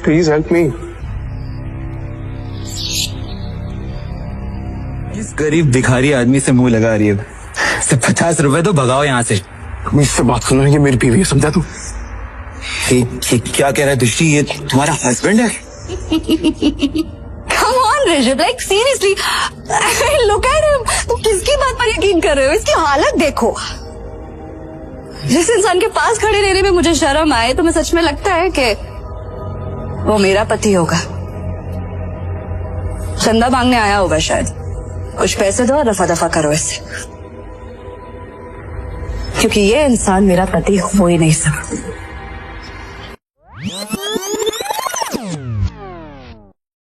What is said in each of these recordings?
Please help me. इस गरीब भिखारी आदमी से मुंह लगा रही है। सिर्फ 50 रुपए तो भगाओ यहाँ से। इससे बात सुनो, ये मेरी बीवी है, समझा तू? ये क्या कह रहा है दृष्टि? ये तुम्हारा हस्बैंड है? Come on Rishabh, like seriously, look at him. तुम किसकी बात पर यकीन कर रहे हो? इसकी हालत देखो। जिस इंसान के पास खड़े रहने में मुझे शर्म आए, तुम्हें सच में लगता है कि वो मेरा पति होगा? चंदा मांगने आया होगा शायद। कुछ पैसे दो और रफा दफा करो इससे, क्योंकि ये इंसान मेरा पति हो ही नहीं सकता।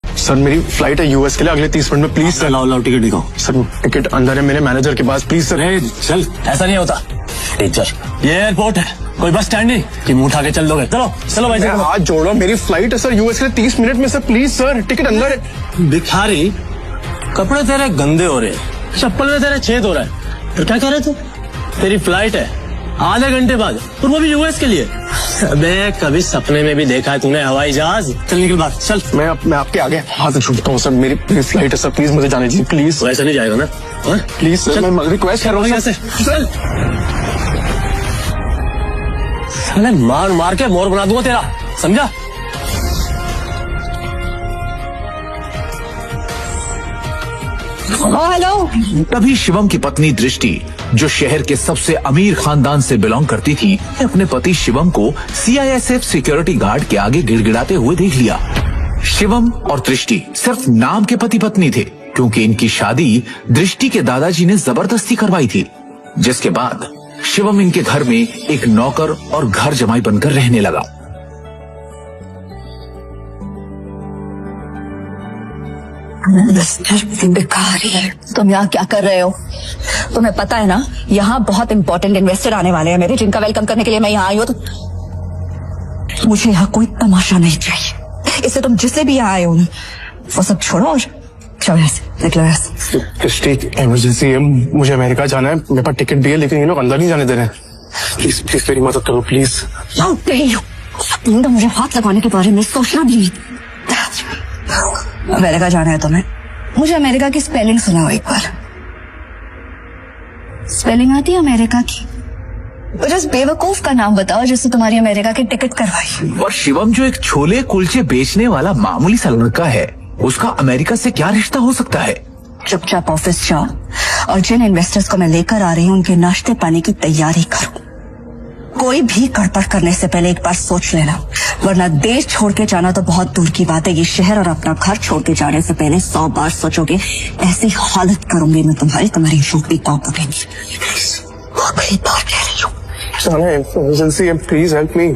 सर मेरी फ्लाइट है यूएस के लिए अगले 30 मिनट में, प्लीज सर। लाओ टिकट दिखाओ। सर टिकट अंदर है मेरे मैनेजर के पास, प्लीज सर। चल, ऐसा नहीं होता टीचर, ये एयरपोर्ट है, कोई बस स्टैंड नहीं कि मुंह उठा के चल दोगे। चलो चलो भाई, हाथ जोड़ो, मेरी फ्लाइट है सर यूएस के लिए 30 मिनट में सर, प्लीज सर। टिकट अंदर है। भिखारी, कपड़े तेरे गंदे हो रहे हैं, चप्पल में तेरे छेद हो रहा है, फिर क्या कह रहे थे? तेरी फ्लाइट है आधे घंटे बाद, और वो भी यूएस के लिए। अबे कभी सपने में भी देखा है तूने हवाई जहाज? चल निकल बाहर, चल। मैं आपके आगे हाथ जोड़ता हूँ सर, मेरी फ्लाइट है सर, प्लीज मुझे जाने दीजिए प्लीज। तो ऐसा नहीं जाएगा ना? प्लीज सर, मैं रिक्वेस्ट कर रहा हूँ सर। चल, साले मार मार के मोर बना दूंगा तेरा, समझा? हेलो। तभी शिवम की पत्नी दृष्टि, जो शहर के सबसे अमीर खानदान से बिलोंग करती थी, अपने पति शिवम को सीआईएसएफ सिक्योरिटी गार्ड के आगे गिड़गिड़ाते हुए देख लिया। शिवम और दृष्टि सिर्फ नाम के पति पत्नी थे, क्योंकि इनकी शादी दृष्टि के दादाजी ने जबरदस्ती करवाई थी, जिसके बाद शिवम इनके घर में एक नौकर और घर जमाई बनकर रहने लगा। भिखारी, तुम यहाँ क्या कर रहे हो? तुम्हें पता है ना, यहाँ बहुत इंपॉर्टेंट इन्वेस्टर आने वाले हैं मेरे, जिनका वेलकम करने के लिए मैं यहाँ आई हूँ। तो मुझे यहाँ कोई तमाशा नहीं चाहिए। इससे तुम जिससे भी यहाँ आए हो वो सब छोड़ो और चलो यहाँ से, निकलो यहाँ से। दृष्टि, इमरजेंसी है, मुझे अमेरिका जाना है, मेरे पास टिकट भी है, लेकिन ये लोग अंदर नहीं जाने दे रहे हैं। प्लीज प्लीज मेरी मदद करो प्लीज। तो मुझे हाथ लगाने के बारे में सोचना भी। अमेरिका जाना है तुम्हें? मुझे अमेरिका की स्पेलिंग सुनाओ एक बार। स्पेलिंग आती है अमेरिका की? तो जिस बेवकूफ का नाम बताओ जिससे तुम्हारी अमेरिका की टिकट करवाई। और शिवम जो एक छोले कुलचे बेचने वाला मामूली सा लड़का है, उसका अमेरिका से क्या रिश्ता हो सकता है? चुपचाप ऑफिस जाओ और जिन इन्वेस्टर्स को मैं लेकर आ रही हूँ उनके नाश्ते पानी की तैयारी करो। कोई भी गड़बड़ करने से पहले एक बार सोच लेना, वरना देश छोड़ के जाना तो बहुत दूर की बात है, ये शहर और अपना घर छोड़ के जाने से पहले 100 बार सोचोगे। ऐसी हालत करूंगी मैं तुम्हारी नौकरी कौन करेंगी? इमरजेंसी है, प्लीज हेल्प मी।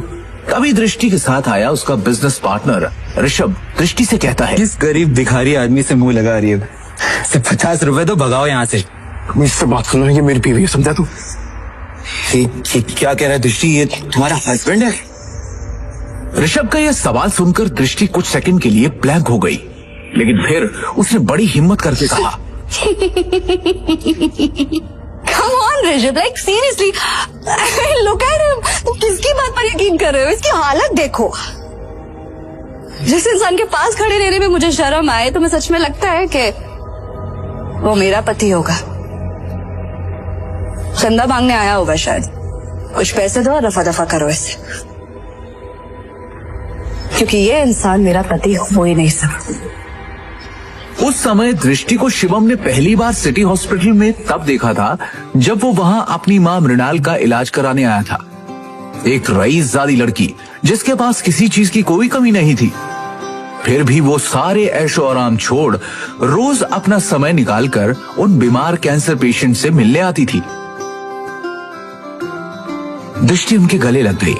तभी दृष्टि के साथ आया उसका बिजनेस पार्टनर ऋषभ। दृष्टि से कहता है, इस गरीब भिखारी आदमी से मुंह लगा रही है। सिर्फ 50 रुपए तो भगाओ यहाँ से। इससे बात सुनो, ये मेरी बीवी है, समझा तू? ये क्या कह रहा है दृष्टि? ये तुम्हारा हस्बैंड है? ऋषभ का यह सवाल सुनकर दृष्टि कुछ सेकंड के लिए ब्लैंक हो गई, लेकिन फिर उसने बड़ी हिम्मत करके कहा, Come on Rishabh, like seriously, look at him. तुम किसकी बात पर यकीन कर रहे हो? इसकी हालत देखो। जिस इंसान के पास खड़े रहने में मुझे शर्म आए, तुम्हें सच में लगता है कि वो मेरा पति होगा? चंदा मांगने आया होगा शायद। कुछ पैसे दो और रफा दफा करो इससे, क्योंकि ये इंसान मेरा पति हो ही नहीं सकता। उस समय दृष्टि को शिवम ने पहली बार सिटी हॉस्पिटल में तब देखा था जब वो वहां अपनी मां मृणाल का इलाज कराने आया था। एक रईसजादी लड़की जिसके पास किसी चीज की कोई कमी नहीं थी, फिर भी वो सारे ऐशो आराम छोड़ रोज अपना समय निकालकर उन बीमार कैंसर पेशेंट से मिलने आती थी। दृष्टि उनके गले लग गई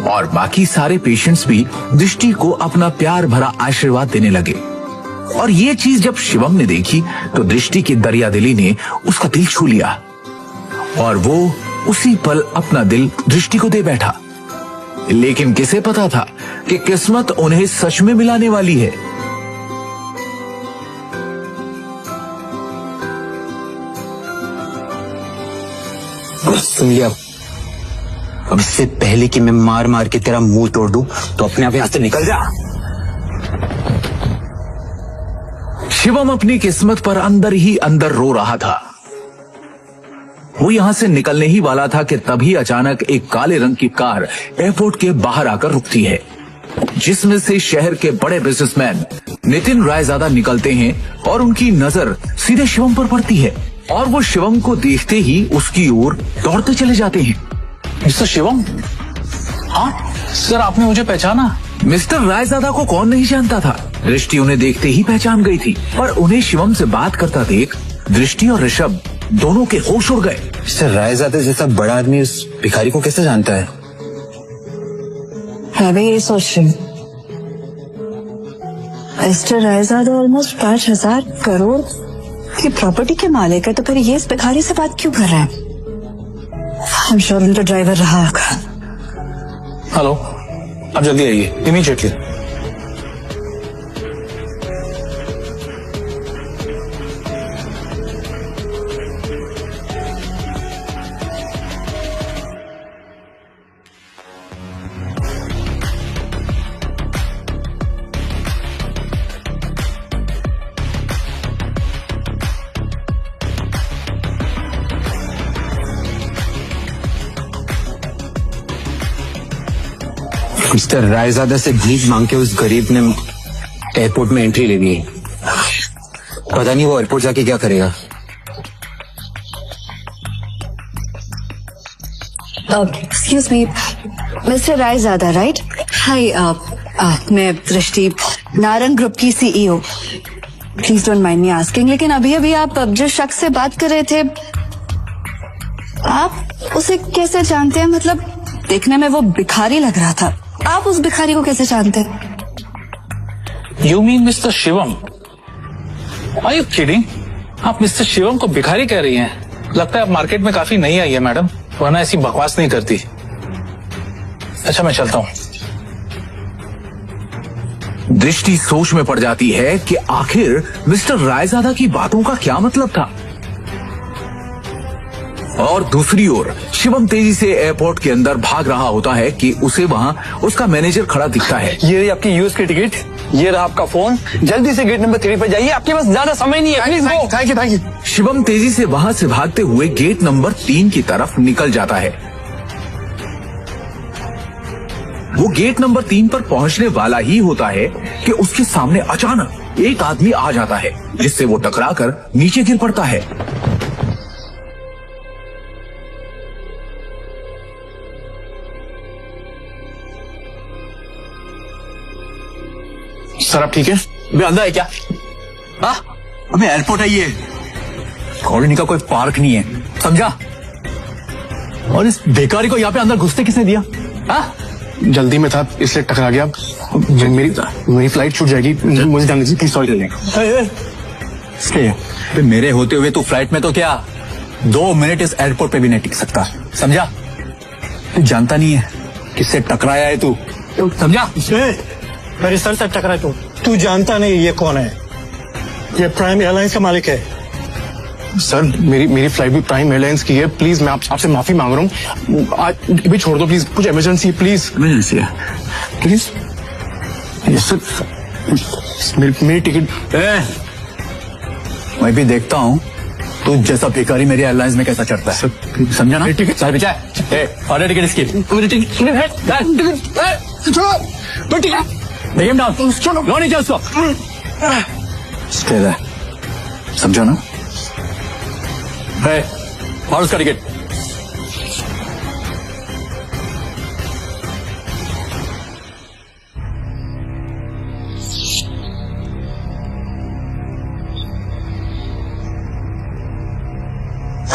और बाकी सारे पेशेंट्स भी दृष्टि को अपना प्यार भरा आशीर्वाद देने लगे। और ये चीज जब शिवम ने देखी तो दृष्टि की दरियादिली ने उसका दिल छू लिया और वो उसी पल अपना दिल दृष्टि को दे बैठा। लेकिन किसे पता था कि किस्मत उन्हें सच में मिलाने वाली है। सुन लिया, अब इससे पहले कि मैं मार मार के तेरा मुंह तोड़ दूं तो अपने आप यहाँ से निकल जा। शिवम अपनी किस्मत पर अंदर ही अंदर रो रहा था। वो यहां से निकलने ही वाला था कि तभी अचानक एक काले रंग की कार एयरपोर्ट के बाहर आकर रुकती है, जिसमें से शहर के बड़े बिजनेसमैन नितिन रायजादा निकलते हैं और उनकी नजर सीधे शिवम पर पड़ती है और वो शिवम को देखते ही उसकी ओर दौड़ते चले जाते हैं। मिस्टर शिवम? हाँ सर, आपने मुझे पहचाना? मिस्टर रायजादा को कौन नहीं जानता था। दृष्टि उन्हें देखते ही पहचान गई थी, पर उन्हें शिवम से बात करता देख दृष्टि और ऋषभ दोनों के होश उड़ गए। मिस्टर रायजादा जैसा बड़ा आदमी उस भिखारी को कैसे जानता है? मैं भी यही सोच रही हूँ। मिस्टर रायजादा ऑलमोस्ट 5,000 करोड़ की प्रॉपर्टी के मालिक है, तो फिर ये इस भिखारी से बात क्यों कर रहा है? I'm sure उनका ड्राइवर रहा होगा। हेलो, आप जल्दी आइए इमीडिएटली। मिस्टर रायजादा से भीख मांग के उस गरीब ने एयरपोर्ट में एंट्री ले ली। पता नहीं वो एयरपोर्ट जाके क्या करेगा। Excuse me, mister Raizada right? Hi, मैं दृष्टि, नारंग ग्रुप की CEO. Please don't mind me asking, लेकिन अभी अभी आप जिस शख्स से बात कर रहे थे, आप उसे कैसे जानते हैं? मतलब देखने में वो भिखारी लग रहा था, आप उस भिखारी को कैसे जानते हैं? You mean mister Shivam? Are you kidding? आप मिस्टर शिवम को भिखारी कह रही हैं? लगता है आप मार्केट में काफी नई आई है मैडम, वरना ऐसी बकवास नहीं करती। अच्छा, मैं चलता हूँ। दृष्टि सोच में पड़ जाती है कि आखिर मिस्टर रायजादा की बातों का क्या मतलब था। और दूसरी ओर शिवम तेजी से एयरपोर्ट के अंदर भाग रहा होता है कि उसे वहां उसका मैनेजर खड़ा दिखता है। ये रही आपकी यूएस की टिकट, ये रहा आपका फोन, जल्दी से गेट नंबर 3 पर जाइए, आपके पास ज्यादा समय नहीं है, please go. Thank you. Shivam तेजी से वहां से भागते हुए गेट नंबर 3 की तरफ निकल जाता है। वो गेट नंबर 3 पर पहुंचने वाला ही होता है कि उसके सामने अचानक एक आदमी आ जाता है, जिससे वो टकराकर नीचे गिर पड़ता है। सर आप ठीक है? अंदर है क्या? हाँ, अबे एयरपोर्ट है ये, कॉलोनी का कोई पार्क नहीं है, समझा? और इस बेकारी को यहाँ पे अंदर घुसते किसने दिया? हाँ, जल्दी में था इसलिए टकरा गया। मेरी फ्लाइट छूट जाएगी, मुझे जाने दीजिए प्लीज। सॉरी। अबे मेरे होते हुए तू फ्लाइट में तो क्या 2 मिनट इस एयरपोर्ट पे भी नहीं टिक सकता, समझा? तू जानता नहीं है किससे टकराया है तू, समझा? मेरे सर से टकरा तू जानता नहीं ये कौन है? ये प्राइम एयरलाइंस का मालिक है। सर मेरी फ्लाइट भी प्राइम एयरलाइंस की है, प्लीज मैं आपसे माफी मांग रहा हूँ, आज भी छोड़ दो प्लीज, कुछ इमरजेंसी है प्लीज। इमरजेंसी है प्लीज? सर मेरी टिकट। मैं भी देखता हूँ तू जैसा भिखारी मेरी एयरलाइंस में कैसा चढ़ता है, समझा ना? टिकट सर बेचा ऑर्डर टिकट इसकी, लेम डाउन, लो नीचे उसको, समझा ना? और उसका ticket.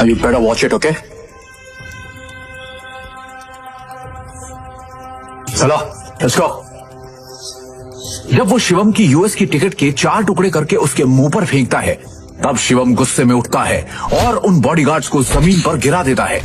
You better watch it, okay? चलो, let's go. जब वो शिवम की यूएस की टिकट के 4 टुकड़े करके उसके मुंह पर फेंकता है, तब शिवम गुस्से में उठता है और उन बॉडीगार्ड्स को जमीन पर गिरा देता है।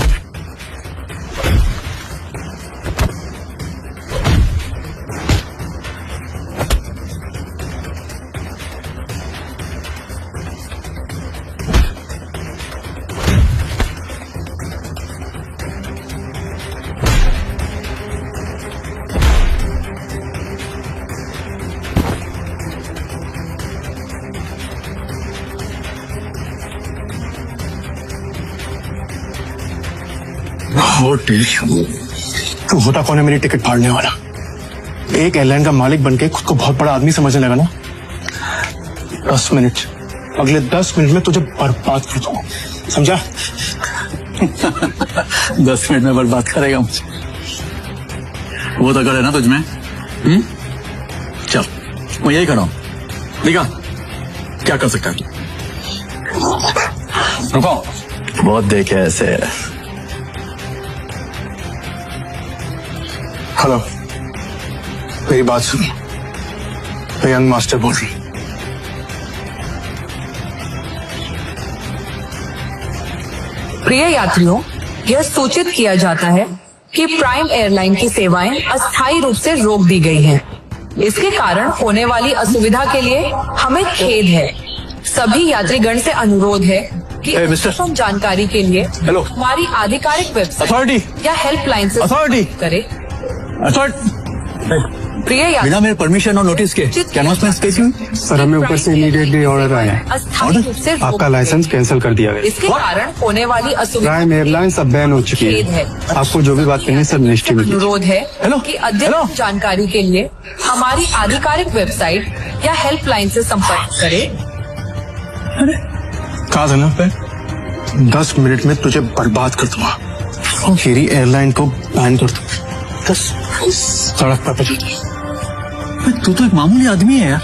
तू होता कौन है मेरी टिकट फाड़ने वाला? एक एयरलाइन का मालिक बनके खुद को बहुत बड़ा आदमी समझने लगा ना? 10 मिनट, अगले 10 मिनट में तुझे बर्बाद कर दूंगा, समझा? 10 मिनट में बर्बाद करेगा मुझे, वो तो करे ना तुझमें। चल मैं यही खड़ा हूं, देखा क्या कर सकता है तू? रुको, बहुत देखे ऐसे। हेलो, मेरी बात सुन, मैं यंग मास्टर बोल रही हूं। प्रिय यात्रियों, यह सूचित किया जाता है कि प्राइम एयरलाइन की सेवाएं अस्थायी रूप से रोक दी गई हैं। इसके कारण होने वाली असुविधा के लिए हमें खेद है। सभी यात्रीगण से अनुरोध है कि Hey, mister. अद्यतन जानकारी के लिए Hello. हमारी आधिकारिक वेबसाइट अथॉरिटी, या हेल्पलाइन से Authority. संपर्क करें। प्रिय बिना यात्री, मेरे परमिशन और नोटिस के क्या अनाउंसमेंट कैसी हुई? सर, हमें ऊपर से इमीडिएटली ऑर्डर आया है, अस्थायी रूप से रोक आपका दी लाइसेंस गई। कैंसिल कर दिया गया। इसके कारण होने वाली असुविधा प्राइम एयरलाइंस अब बैन हो चुकी खेद है, है। आपको जो भी बात करनी है सब मिनिस्ट्री में कीजिए। अनुरोध है हेलो, कि अद्यतन हेलो। जानकारी के लिए हमारी आधिकारिक वेबसाइट या हेल्पलाइन से संपर्क करें। कहा था ना, 10 मिनट में तुझे बर्बाद कर दूंगा, मेरी एयरलाइन को बैन कर दूंगा। सड़क पर पहुंच। तू तो एक मामूली आदमी है यार,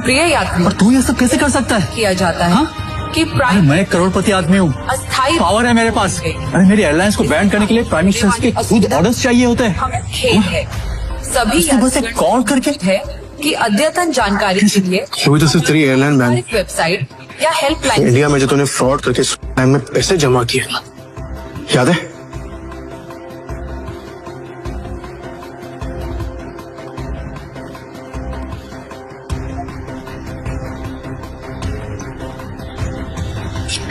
प्रिय यात्री, और तू ये सब कैसे कर सकता है? किया जाता है कि अरे प्राइम मैं एक करोड़पति आदमी हूँ, अस्थायी पावर है मेरे पास। अरे मेरी एयरलाइंस को बैन करने के लिए प्राइम मिनिस्टर के खुद ऑर्डर्स चाहिए होते हैं। हमें खेद है। सभी उसको बस एक यात्रीगण कॉल करके है कि अद्यतन जानकारी के लिए अभी तो सिर्फ तेरी एयरलाइन बैन। आधिकारिक वेबसाइट या हेल्पलाइन इंडिया में जो तूने फ्रॉड करके टाइम में पैसे जमा किए ना, याद है?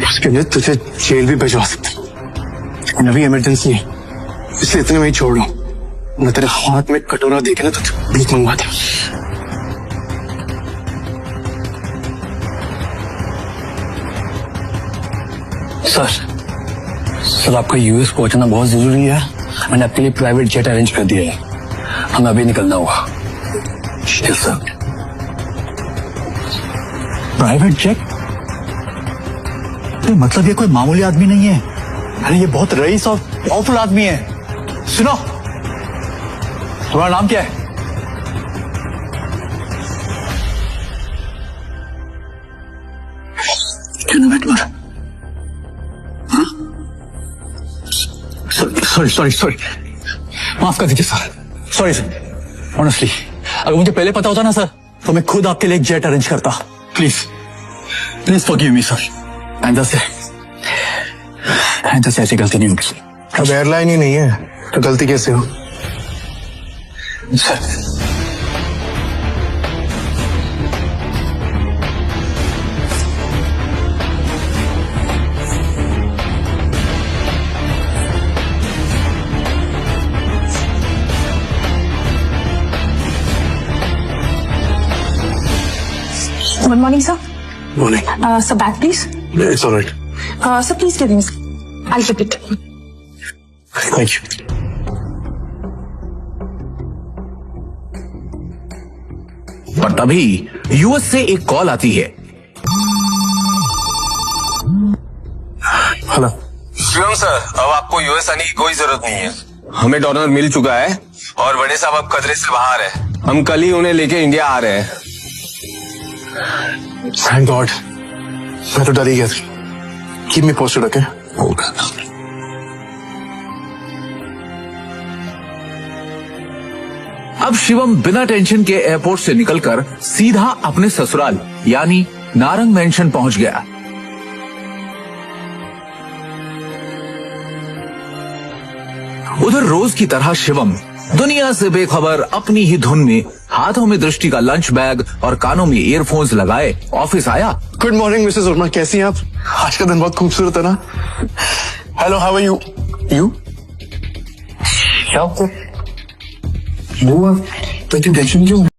उसके लिए तुझे जेल भी भिजवा सकता, लेकिन अभी इमरजेंसी है, इसलिए इतने में ही छोड़ रहा हूं। मैं तेरे हाथ में कटोरा देके ना तुझे भीख मंगवा दे। सर आपका यूएस पहुंचना बहुत जरूरी है। मैंने आपके लिए प्राइवेट जेट अरेंज कर दिया है, हमें अभी निकलना होगा। Yes sir. Private jet? तो मतलब ये कोई मामूली आदमी नहीं है, अरे ये बहुत रईस और पावरफुल आदमी है। सुनो, तुम्हारा नाम क्या है? क्या नाम है तुम्हारा? सॉरी, माफ कर दीजिए सर, सॉरी सर। ऑनेस्टली अगर मुझे पहले पता होता ना सर, तो मैं खुद आपके लिए एक जेट अरेंज करता। Please forgive me sir. आइंदा से ऐसी गलती नहीं होगी अब एयरलाइन ही नहीं है तो गलती कैसे हो? Sir. Good morning, sir. Morning. Sir, bag, please. It's all right. Sir, please give me. I'll get it. Thank you. पर तभी यूएस से एक कॉल आती है। हेलो शिवम सर, अब आपको यूएस आने की कोई जरूरत नहीं है। हमें डोनर मिल चुका है और बड़े साहब अब खतरे से बाहर है। हम कल ही उन्हें लेके इंडिया आ रहे हैं। थैंक गॉड, मैं तो डर ही गया था। Keep me posted, okay? अब शिवम बिना टेंशन के एयरपोर्ट से निकलकर सीधा अपने ससुराल यानी नारंग मेंशन पहुंच गया। उधर रोज की तरह शिवम दुनिया से बेखबर अपनी ही धुन में हाथों में दृष्टि का लंच बैग और कानों में ईयरफोन्स लगाए ऑफिस आया। गुड मॉर्निंग मिसेस वर्मा, कैसी हैं आप? आज का दिन बहुत खूबसूरत है ना? Hello, how are you? You क्या? टेंशन क्यों?